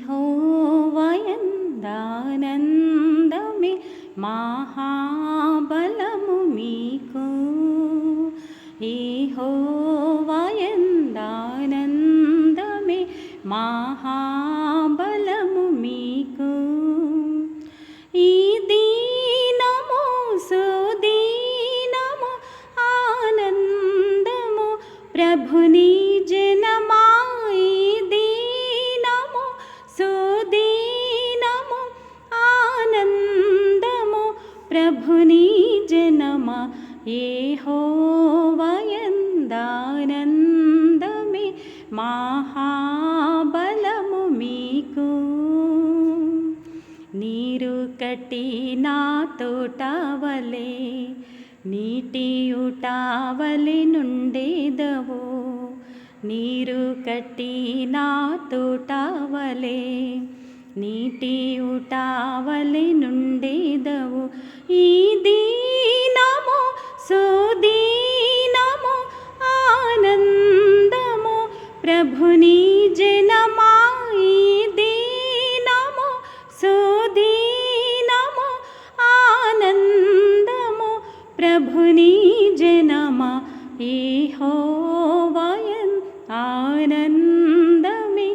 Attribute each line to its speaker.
Speaker 1: యెహోవాయందానందమే మహాబలము మీకు. యెహోవాయందానందమే మహాబలము మీకు. ఈ దీనము సుదీనము ఆనందము ప్రభుని జనమా. ఈ దీనము సుదీనము ఆనందము ప్రభుని జనమా. యెహోవాయందానందమే మహాబలము మీకు. నీరు కట్టి నా తోటవలే నీటి ఊటవలె నుండేదవు. నీరు కట్టి నా తోటవలే నీటి ఊటవలె నుండేదవు. ఈ దీనము సుదీనము ఆనందము ప్రభుని జనమా. ఈ దీనము సుదీనము ఆనందము ప్రభుని జనమా. యెహోవాయందానందమే